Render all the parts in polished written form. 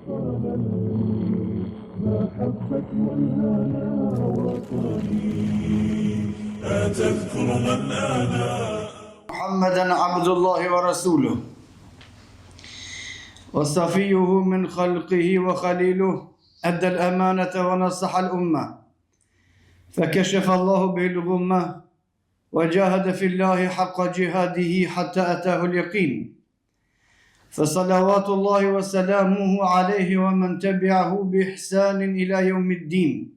محبة والهنا وطني أتذكر من أنا محمدا عبد الله ورسوله وصفيه من خلقه وخليله أدى الأمانة ونصح الأمة فكشف الله به الغمة وجاهد في الله حق جهاده حتى أتاه اليقين فصلوات الله وسلامه عليه ومن تبعه بإحسان إلى يوم الدين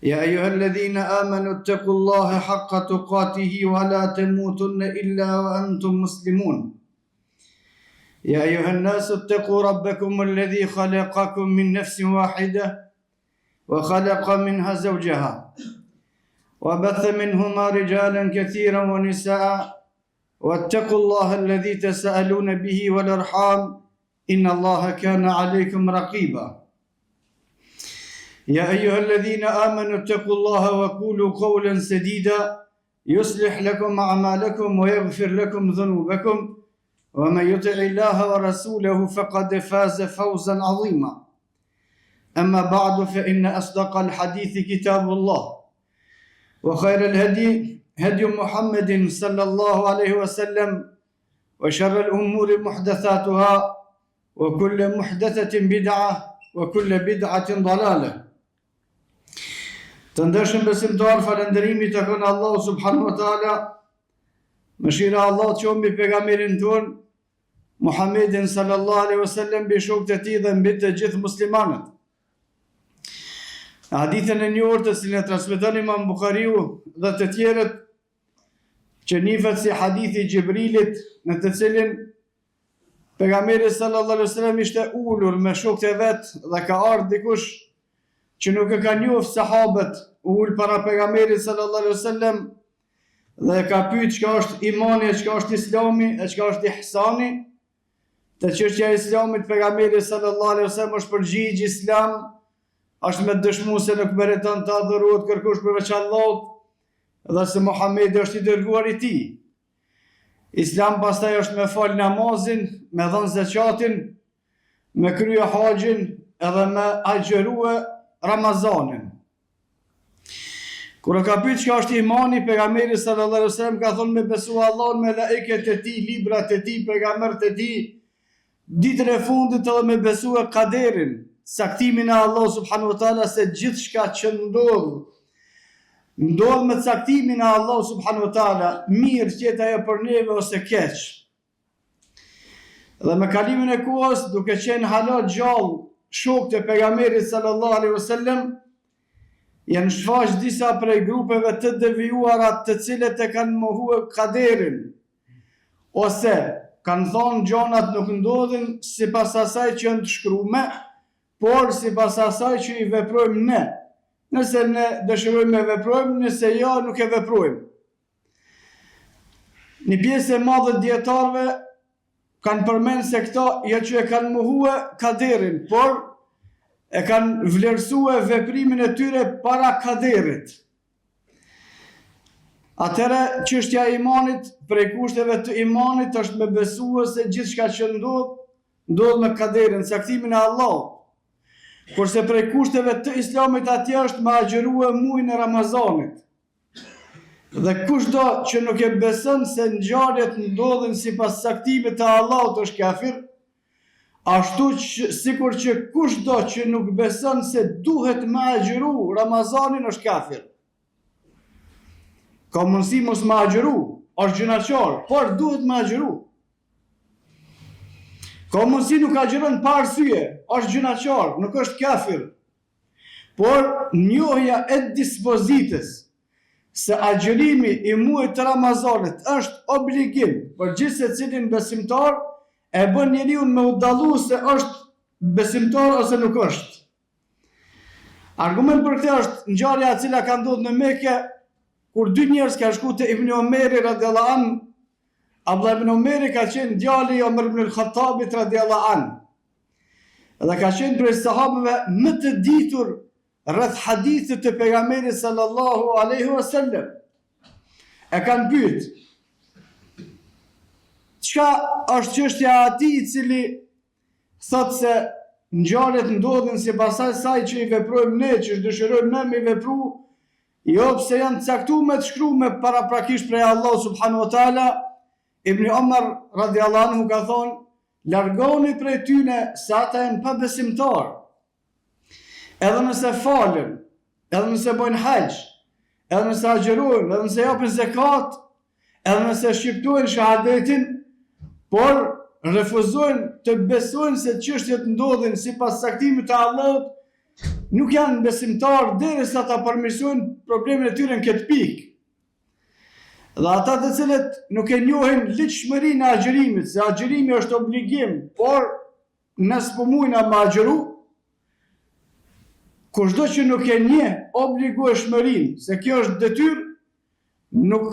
يا أيها الذين آمنوا اتقوا الله حق تقاته ولا تموتن إلا وأنتم مسلمون يا أيها الناس اتقوا ربكم الذي خلقكم من نفس واحدة وخلق منها زوجها وبث منهما رجالا كثيرا ونساء واتقوا الله الذي تساءلون به والأرحام إن الله كان عليكم رقيبا يا أيها الذين آمنوا اتقوا الله وقولوا قولا سديدا يصلح لكم أعمالكم ويغفر لكم ذنوبكم ومن يطع الله ورسوله فقد فاز فوزا عظيما أما بعد فإن أصدق الحديث كتاب الله وخير الهدي هدي محمد صلى الله عليه وسلم وشر الأمور محدثاتها وكل محدثة بدعة وكل بدعة ضلالة تندشن besimtar falënderimi të kënë Allahu subhanahu wa taala, mëshira Allah të qomi pejgamberin ton Muhammedin sallallahu alaihi wasallam bi shokët e tij dhe mbi të gjithë muslimanët. Hadithën e njohur të cilën e transmeton Imam Buhariu dhe të tjerët që njihet si hadithi i Xhibrilit, në të cilin pejgamberi sallallahu alaihi wasallam ishte ulur me shokët e vet dhe ka ardhur dikush që nuk e ka njohur sahabët, ul para pejgamberit sallallahu alaihi wasallam dhe ka pyet çka është imani, çka është islami, e çka është ihsani. Te çështja e islamit pejgamberi sallallahu alaihi wasallam është përgjigj islam është me dëshmu se nuk meriton të adhurohet kërkush përveç Allahut dhe se Muhamedi është i dërguar i tij. Islam pastaj është me fal namazin, me dhënë zakatin, me krye haxhin edhe me agjërue Ramazanin. Kur ka pyet çka është imani, pejgamberi sallallahu alaihi wasallam ka thonë me besu Allahun, me melekët e tij, librat e tij, pejgamberët e tij, ditën e fundit edhe me besu kaderin, caktimin e Allahut subhanahu wa taala se gjithçka që ndodh me caktimin e Allahut subhanahu wa taala, mirë qet ajo për neve ose keq. Dhe me kalimin e kohës, duke qenë hala gjallë shokët e pejgamberit sallallahu alaihi wasallam, janë shfaq disa prej grupeve të devijuara të cilët e kanë mohuar kaderin, ose kanë thonë gjonat nuk ndodhin sipas asaj që janë të shkruar, por sipas asaj që i veprojmë ne. Nëse ne dëshirojmë me veprojmë, nëse jo nuk e veprojmë. Një pjesë e madhe dietarëve kanë përmenë se këta jo që e kanë mohuar kaderin, por e kanë vlerësuar veprimin e tyre para kaderit. Atëherë çështja e imanit, prej kushteve të imanit është me besue se gjithçka që ndodh me kaderin, caktimin e Allahut. Kurse prej kushteve të islamit atje është me agjërue muajin e Ramazanit. Dhe kushdo që nuk e beson se ngjarjet ndodhin sipas caktimit të Allahut është kafir, ashtu sikur që kushdo që nuk beson se duhet me agjëru Ramazanin është kafir. Ka mundësi mos me agjëru, është gjunaqar, por duhet me agjëru. Ka mundësi nuk agjëron pa arsye, është gjunaqar, nuk është kafir. Por njohja e dispozitës se agjërimi i muajit të Ramazanit është obligim për gjithë secilin besimtar, e bën njeriu me u dallu se është besimtar ose nuk është. Argument për këtë është ngjarja e cila ka ndodhur në Mekë, kur dy njerëz ka shku te Ibn Omeri radhiyallahu anhu. Abdullah ibn Omeri ka qenë djali i Omer ibn al-Khattabit radhiyallahu anhu. Dhe ka qenë prej sahabëve më të ditur rreth hadithit të pejgamberit sallallahu alaihi wasallam. E kanë pyet, çka është çështja e atij i cili thot se ngjarjet ndodhin sipas asaj që i veprojmë ne, që dëshirojmë ne me vepru, jo pse janë caktuar të shkruar paraprakisht prej Allah subhanahu wa taala. Ibn Omar radiallahu anhu ka thonë, largoni prej tyne se ata janë pabesimtar. Edhe nëse falen, edhe nëse bojnë hajj, edhe nëse agjerojnë, edhe nëse japin zekat, edhe nëse shqiptojnë shahadetin, por refuzojnë të besojnë se çështjet ndodhin sipas saktimit të Allahut, nuk janë besimtar derisa ta përmirësojnë problemin e tyre në këtë pikë. Dhe ata të cilët nuk e njohin ligjshmërinë e agjerimit, se agjerimi është obligim, por nëse po mujna me agjeru, kushdo që nuk e njeh obligueshmërinë, se kjo është detyrë, nuk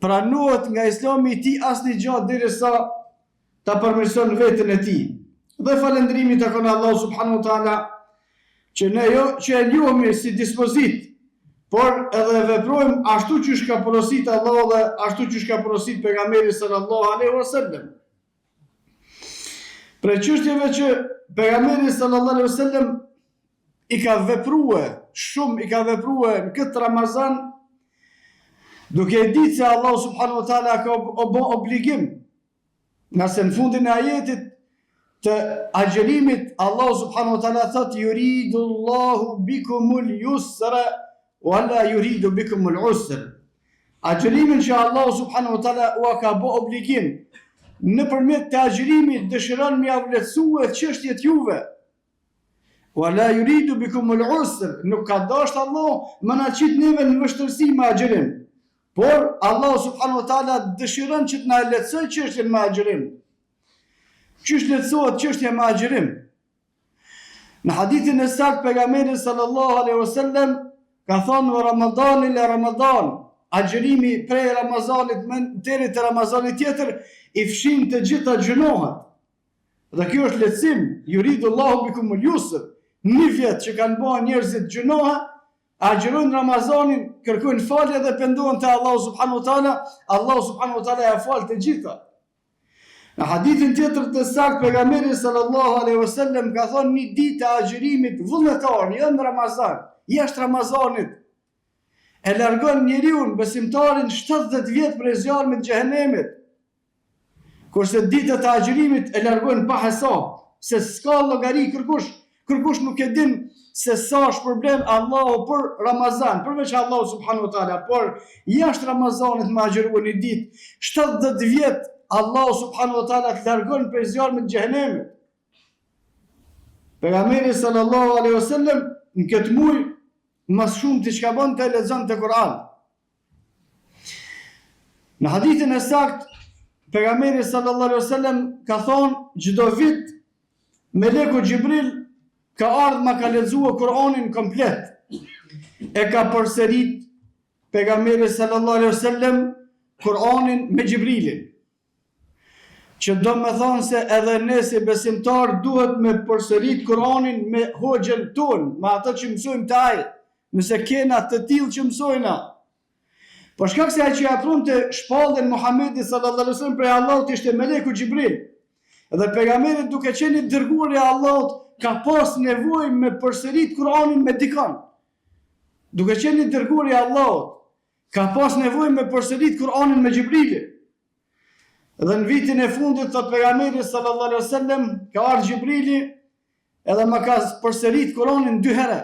pranohet nga Islami i tij asnjë gjë derisa ta përmirëson veten e tij. Dhe falëndrimi tek Allah subhanahu wa taala që ne që e njohemi si dispozit, por edhe veprojmë ashtu që ka porosit Allah dhe ashtu që ka porosit pejgamberi sallallahu alaihi wasallam. Për çështjeve që pejgamberi sallallahu alaihi wasallam i ka veprue në këtë Ramazan, duke e ditë se Allah subhanahu wa taala ka obligim. Nëse në fundin e ajetit të agjerimit, Allah subhanahu wa taala thot, yuridu Allahu bikumul yusra wala yuridu bikumul usra. Agjerimin që Allah subhanahu wa taala u ka bë obligim, nëpërmjet të agjerimit dëshiron me avletësue çështjet juve. Wala yuridu bikumul usra, nuk ka dashur Allah më na qit neve në vështirësi me agjerim. Por Allah subhanahu wa taala dëshiron që të na lehtësoj çështjen me agjerim. Çish lehtësohet çështja me agjerim? Në hadithin e saktë pejgamberi sallallahu alaihi wasallam ka thonë në Ramadan ila Ramadan, agjerimi prej Ramazanit deri te Ramazani tjetër i fshin të gjitha gjunohat. Dhe kjo është lehtësim, yuridu Allahu bikumul yusr. Një vjet që kanë bërë njerëzit gjunoha, agjerojnë Ramazanin, kërkojnë falje dhe pendohen te Allahu subhanahu wa taala, Allahu subhanahu wa taala ja fal të gjitha. Në hadithin tjetër të saktë pejgamberi sallallahu alaihi wasallam ka thonë një ditë e agjerimit vullnetar, jo në Ramazan, jashtë Ramazanit, e largon njeriu besimtarin 70 vjet prej zjarmit të xhehenemit. Kurse ditët e agjerimit e largojnë pa hesab, se s'ka llogari kërkush nuk e din se sa është problem Allahu për Ramazan, përveç Allahu subhanahu wa taala, por jashtë Ramazanit me agjeruar një ditë 70 vjet Allahu subhanahu wa taala të largon prej zjarmit të xhehenemit. Pejgamberi sallallahu alaihi wasallam në këtë muaj mas shumë të çka bën të lexon të Kur'an. Në hadithin e saktë pejgamberi sallallahu alaihi wasallam ka thonë, çdo vit meleku Xhibril ka ardhur ma ka lexuar Kur'anin komplet. E ka përsërit pejgamberi sallallahu alaihi wasallam Kur'anin me Xhibrilin. Që do me thonë se edhe ne si besimtar duhet me përsërit Kur'anin me hoxhën ton, me ato që mësojmë të ai, nëse kena të tillë që mësojna. Por shkak se ai që afronte shpallën Muhamedit sallallahu alaihi wasallam prej Allahut ishte meleku Xhibril. Dhe pejgamberi duke qenë dërguar i Allahut ka pas nevojë me përsërit Kur'anin me dikon. Duke qenë dërguar i Allahut ka pas nevojë me përsërit Kur'anin me Xhibrilin. Dhe në vitin e fundit të pejgamberit sallallahu alaihi wasallam ka ardhur Xhibrili edhe më ka përsërit Kur'anin 2 herë.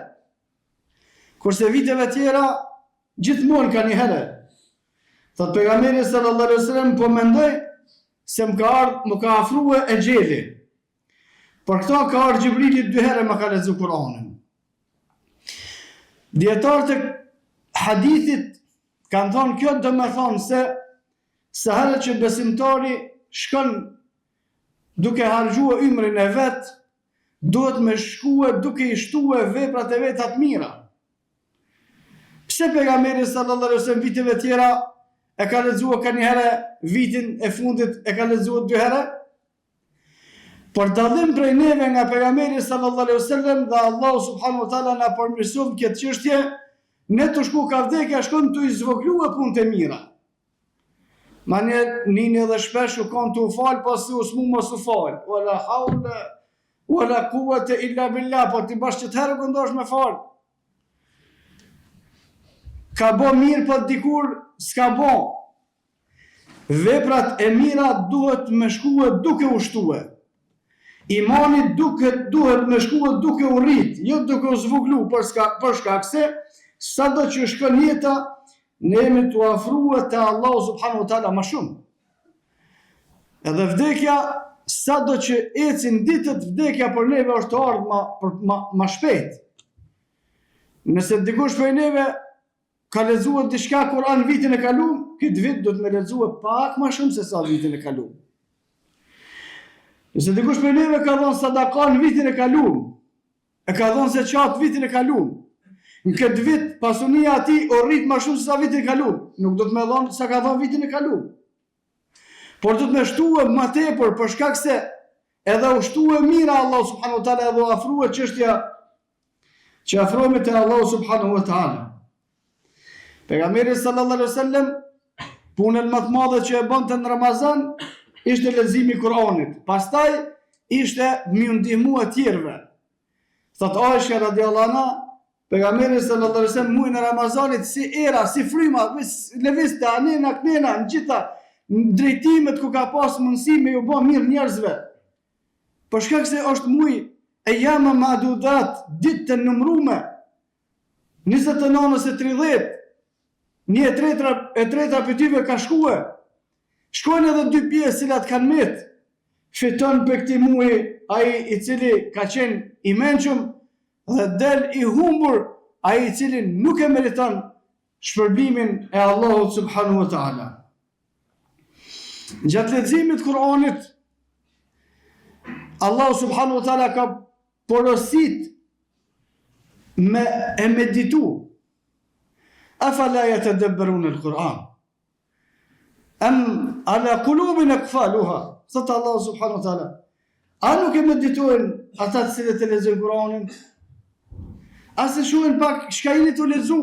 Kurse viteve tjera gjithmonë ka 1 herë. Thot pejgamberi sallallahu alaihi wasallam, po mendoj se më ka afruar e gjeli. Por këto ka ardhur Xhibrili 2 herë më ka lexuar Kur'anin. Dietarët e hadithit kanë thonë kjo do me thonë se herë që besimtari shkon duke harxhuar ymrin e vet, duhet me shkue duke i shtuar veprat e veta të mira. Pse pejgamberi sallallahu alaihi wasallam viteve tjera e ka lexuar ka 1 herë, vitin e fundit e ka lexuar 2 herë? Por dallim prej neve nga pejgamberi sallallahu alaihi wasallam dhe Allahu subhanahu wa taala na përmirëson këtë çështje, ne të shku ka vdekja shkon të i zvogluar punët e mira. Mane nini edhe shpesh u kanë të u falë, pasi u s'mu mos u falë. Wala haula, wala quwwata illa billah, po ti bash që të herë këndosh me fal. Ka bo mirë, po dikur s'ka bo. Veprat e mira duhet me shkue duke u shtue. Imani duhet me shkue duke u rrit, jo duke u zvuglu, për shkak se sado që shkon jeta, ne jemi të afruar te Allahu subhanahu wa taala më shumë. Edhe vdekja, sado që ecin ditët, vdekja për neve është të ardhur ma shpejt. Nëse dikush për neve ka lexuar diçka Kur'an vitin e kaluar, këtë vit do të më lexuar pak më shumë se sa vitin e kaluar. Nëse dikush për neve ka dhënë sadaka në vitin e kaluar, e ka dhënë zeqat vitin e kaluar, në këtë vit pasunia ati o rrit më shumë se sa vitin e kaluar, nuk do të më dhënë sa ka dhënë vitin e kaluar. Por do të më shtuë më tepër për shkak se edhe u shtuë mira Allah subhanahu wa taala, edhe u afrua çështja që afrohemi te Allah subhanahu wa taala. Pejgamberi sallallahu alaihi wasallam punën më të madhe që e bënte në Ramazan ishte leximi i Kur'anit. Pastaj ishte më ndihmu të tjerëve. Thot Aisha radhiyallahu anha, pejgamberi sallallahu alaihi wasallam muajin e Ramazanit si era, si fryma, lëvizte anena knena në gjitha drejtimet ku ka pas mundësi me ju bë mirë njerëzve. Për shkak se është muaj e jama ma'dudat, ditë të numërume, 29 ose 30, një e treta për tyve ka shkue. Shkojnë edhe 2 pjesë cilat kanë met. Fiton për këti muaj ai i cili ka qenë i mençëm dhe del i humbur ai i cili nuk e meriton shpërblimin e Allahut subhanahu wa taala. Gjatë leximit Kur'anit, Allahu subhanahu wa taala ka porosit me e meditu. Afala yatadabbaruna al-Qur'an am ala qulubin aqfaluha. Thot Allah subhanahu wa taala, a nuk e meditojnë ata të cilët e lexojnë Kur'anin? A se shohin pak çka jeni të lexu?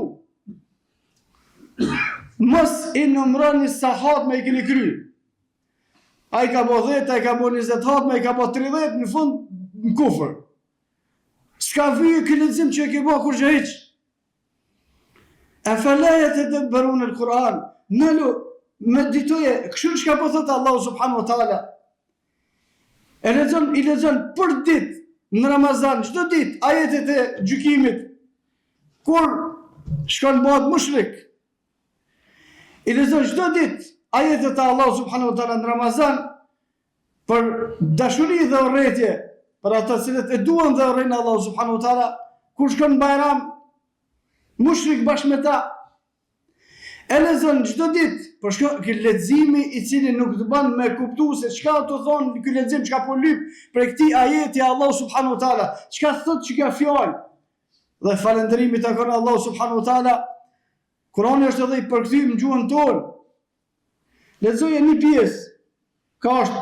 Mos i numroni sa hat me i keni kry. Ai ka bo 10, ai ka bo 20 hat, ai ka bo 30, në fund në kufër. S'ka vyje ky lexim që e ke bo kur gjë hiç. Afala yatadabbaruna al-Qur'an. Nëlu meditoje, kështu çka po thot Allahu subhanahu wa taala. I lexon për ditë në Ramazan, çdo ditë ajetet e gjykimit. Kur shkon bëhet mushrik. I lexon çdo ditë ajetet e Allahu subhanahu wa taala në Ramazan për dashuri dhe urrëtie për ata cilët e duan dhe urrejnë Allahu subhanahu wa taala. Kur shkon në Bajram, mushrik bashkë me ta. E lexon çdo ditë, për shkak ky leximi i cili nuk të bën me kuptu se çka të thonë ky lexim, çka po lyp për këtij ajeti Allahu subhanahu wa taala, çka thotë që ka fjalë. Dhe falënderimi takon Allahu subhanahu wa taala. Kurani është edhe i përkthyer në gjuhën tonë. Lexoje një pjesë, ka është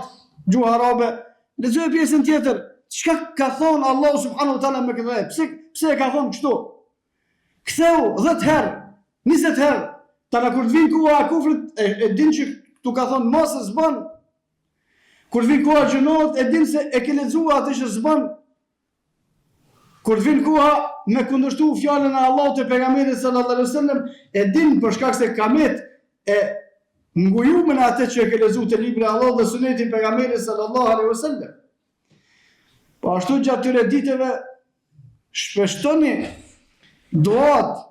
gjuha arabe, lexoje pjesën tjetër. Çka ka thonë Allahu subhanahu wa taala me këtë? Pse e ka thonë kështu? Ktheu 10 herë, 20 herë. Tana kur të vinë koha e kufrit, e din që tu ka thonë mos e s'bën. Kur të vinë koha e gjunot, e din se e ke lexuar atë që s'bën. Kur të vinë koha me kundërshtu fjalën e Allahut te pejgamberi sallallahu alaihi wasallam, e din për shkak se kamet e ngujuar atë që e ke lexuar te libri i Allahut dhe suneti i pejgamberit sallallahu alaihi wasallam. Po ashtu gjatë këtyre ditëve shpeshtoni duat.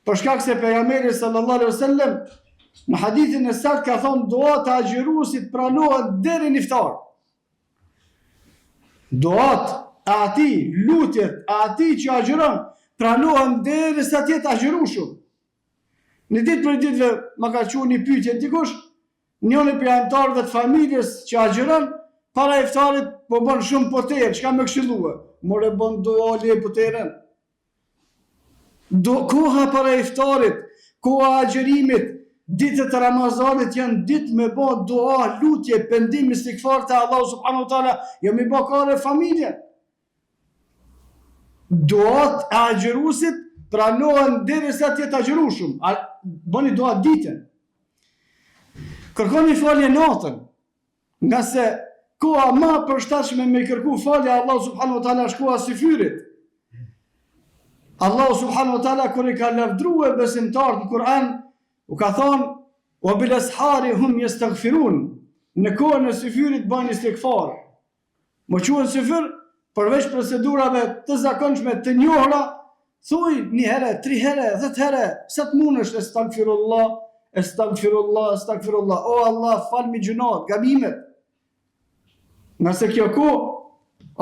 Për shkak se pejgamberi sallallahu alaihi wasallam në hadithin e saktë ka thonë duat e agjëruesit pranohet deri në iftar. Duat e atij, lutjet e atij që agjëron pranohen derisa të jetë agjërueshëm. Në ditë për ditëve më ka thënë një pyetje dikush, njëri prej anëtarëve të familjes që agjëron para iftarit po bën shumë poter, çka më këshillua? More bën dua le poterën. Koha para iftarit, koha agjërimit, ditët e Ramazanit janë ditë me bë dua, lutje, pendim, istighfar te Allahu subhanahu wa taala, jo me bë kare familje. Duat e agjëruesit pranohen derisa të jetë agjërueshëm. Bëni dua ditën. Kërkoni falje natën, nga se koha ma përshtatshme me kërku falje Allahu subhanahu wa taala është koha syfyrit. Allahu subhanahu wa taala kur I ka lavdruar besimtarët në Kur'an, u ka thonë wa bil ashari hum yastaghfirun. Në kohën e syfyrit bajnë istighfar. Më quhen syfyr përveç procedurave të zakonshme të njohura, thuj 1 herë, 3 herë, 10 herë, sa të mundesh, astaghfirullah, astaghfirullah, astaghfirullah. O Allah, fal mi gjunat, gabimet. Nëse kjo kohë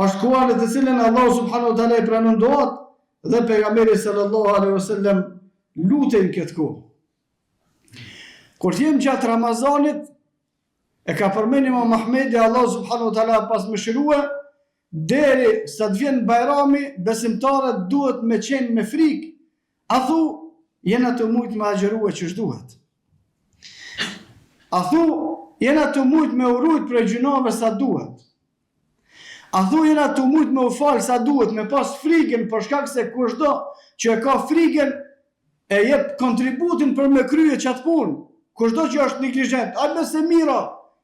është koha në të cilën Allahu subhanahu wa taala I pranon duat dhe pejgamberi sallallahu alaihi wasallam lutej këtë kohë. Kur jem gjatë Ramazanit, e ka përmendur Imam Mahmedi Allahu subhanahu wa taala pas mëshirua, deri sa të vjen Bajrami, besimtarët duhet me qenë me frikë. A thu, jena të mujt me agjerua që shduhet. A thu, jena të mujt me urujt për gjunave sa duhet. A thu, jena të mujt me u falë sa duhet, me pas frikën, për shkak se kushdo që e ka frikën, e jep kontributin për me krye qatë punë. Kushdo që është neglijent, atë se mira,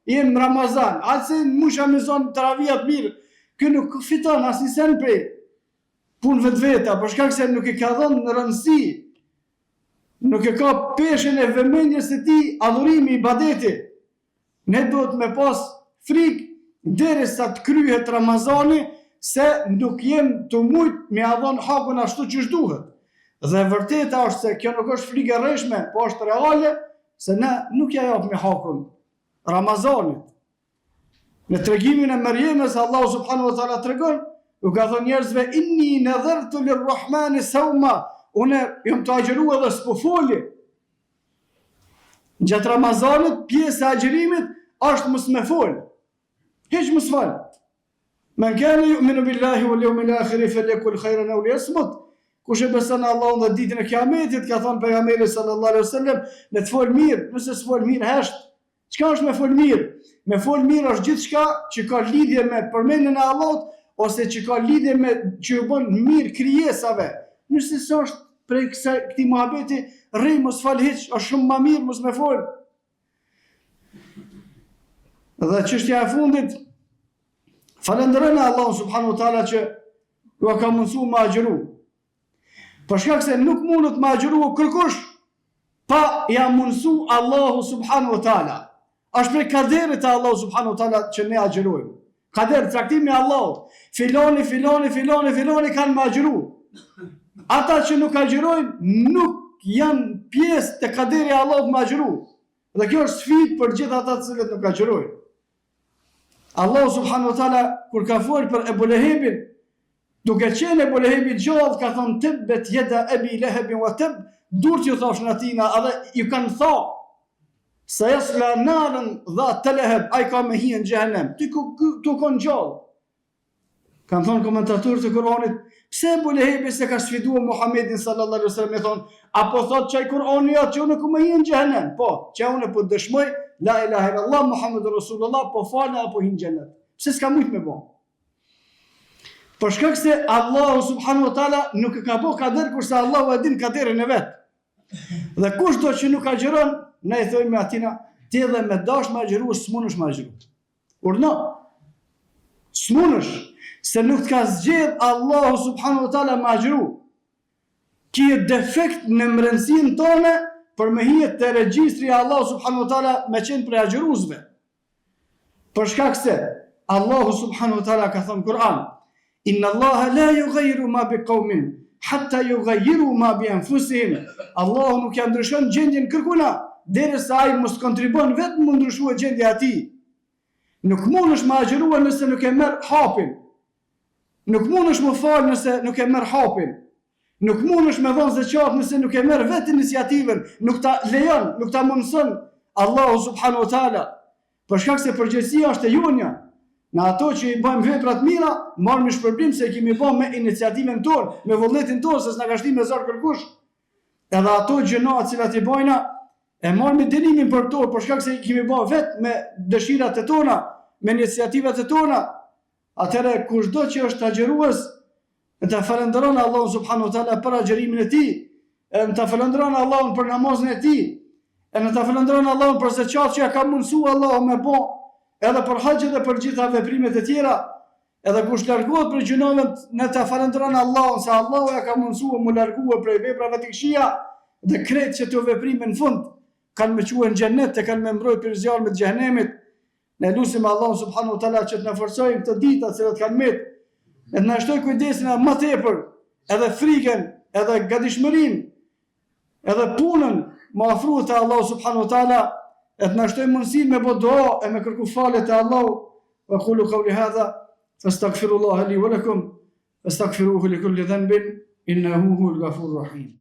jem Ramazan, atë se musha me zonë të ravijat mirë, kë nuk fiton as një sen prej punë vetveta, për shkak se nuk I ka dhënë në rëndësi, nuk e ka peshën e vëmendjes së tij adhurimi ibadeti. Ne duhet me pas frikë derisa të kryhet Ramazani, se nuk jem të mujt me adhon hakun ashtu që duhet. Dhe vërteta është se kjo nuk është frikë e rreshme, po është reale, se ne nuk ja jap me hakun Ramazanit. Në tregimin e Mërjemës, Allahu subhanahu wa taala tregon, u ka thënë njerëzve inni nadhartu lirrahmani sawma, unë jam të agjeruar dhe s'po foli. Gjatë Ramazanit, pjesë e agjerimit është mos me fol. Hiç mos fal. Men kana yu'minu billahi wal yawmil akhir falyakul khayran aw liyasmut. Kush e beson Allahun dhe ditën e Kiametit, ka thënë pejgamberi sallallahu alaihi wasallam, le të fol mirë, nëse s'fol mirë hesht. Çka është me fol mirë? Me fol mirë është gjithçka që ka lidhje me përmendjen e Allahut ose që ka lidhje me që u bën mirë krijesave. Nëse s'është prej këtij muhabeti, rrej mos fal hiç, është shumë më mirë mos me fol. Dhe çështja e fundit, falenderojmë Allahun subhanahu wa taala që ju ka mundsuar më agjëru. Për shkak se nuk mundet më agjëru kërkush pa ja mundsu Allahu subhanahu wa taala. Është prej kaderit të Allahu subhanahu wa taala që ne agjërojmë. Kader, traktimi i Allahut. Filoni kanë më agjëru. Ata që nuk agjërojnë nuk janë pjesë të kaderi i Allahut më agjëru. Dhe kjo është sfidë për gjithë ata të cilët nuk agjërojnë. Allahu subhanahu wa taala kur ka folur për Ebu Lehebin, duke qenë Ebu Lehebi gjallë, ka thonë tabbet yada abi lahabin wa tab, dur që thoshin atina, edhe ju kanë thënë se yasla narën dha të leheb, a I ka me hi në gjehenem, tu kon gjallë. Kanë thonë komentatorët e Kur'anit, pse Ebu Lehebi se ka sfiduar Muhammedin sallallahu alaihi wasallam, e thonë, apo thot që ai Kur'ani atë që unë ku me hi në gjehenem, po, që unë po dëshmoj, la ilaha illallah, Muhammedur Rasulullah, po falë apo hi në gjenet. Pse s'ka mujt me bo? Për shkak se Allahu subhanahu wa taala nuk e ka bo kader, kurse Allahu e din kaderin e vet. Dhe kushdo që nuk agjeron, ne I thojmë atina, ti edhe me dash me agjeru, s'munësh me agjeru. Urno, s'munësh, se nuk të ka zgjedh Allahu subhanahu wa taala me agjeru. Ki e defekt në mrendësinë tonë për me hijet të regjistri Allahu subhanahu wa taala me qenë për agjeruzve. Për shkak se Allahu subhanahu wa taala ka thënë Kur'an, inna Allaha la yughayyiru ma biqawmin hatta yughayyiru ma bi anfusihim. Allahu nuk ja ndryshon gjendjen kërkuna derisa ai mos kontribon vetëm më ndryshua gjendja e tij. Nuk mundesh më agjerua nëse nuk e merr hapin. Nuk mundesh më fal nëse nuk e merr hapin. Nuk mundesh me dhënë zeqat nëse nuk e merr vetë iniciativën, nuk ta lejon, nuk ta mundson Allahu subhanahu wa taala. Për shkak se përgjegjësia është e jonja. Në ato që I bëjmë veprat mira, marrim shpërblim se I kemi bën me iniciativën tonë, me vullnetin tonë, se s'na ka shtim me zor kërkush. Edhe ato gjëra të cilat I bëjna, e marrim dënimin për to, për shkak se I kemi bën vetë me dëshirat e tona, me iniciativat e tona. Atëherë kushdo që është agjerues, në të falenderon Allahun subhanahu wa taala për agjerimin e tij, në të falenderon Allahun për namazin e tij, në të falenderon Allahun për zeqat që ja ka mundsuar Allahu me bë, edhe për haxhin dhe për gjitha veprimet e tjera. Edhe kush largohet për gjunave, ne ta falënderojmë Allahun se Allahu ja ka mundsuar mu larguar prej veprave të këqija dhe kretë që të veprime në fund kanë me quhen në xhennet, kanë me mbrojtë për zjarmin e xhenemit. Ne lutim Allahun subhanahu wa taala që të na forcojë këtë ditë që kanë met, e të na shtoj kujdesin më tepër, edhe frikën, edhe gatishmërinë, edhe punën më afruar te Allahu subhanahu wa taala, e të na shtoj mundësinë me bë dua e me kërku falje te Allahu. Wa qulu qawli hadha fastaghfirullaha li wa lakum fastaghfiruhu li kulli dhanbin innahu huwal ghafurur rahim.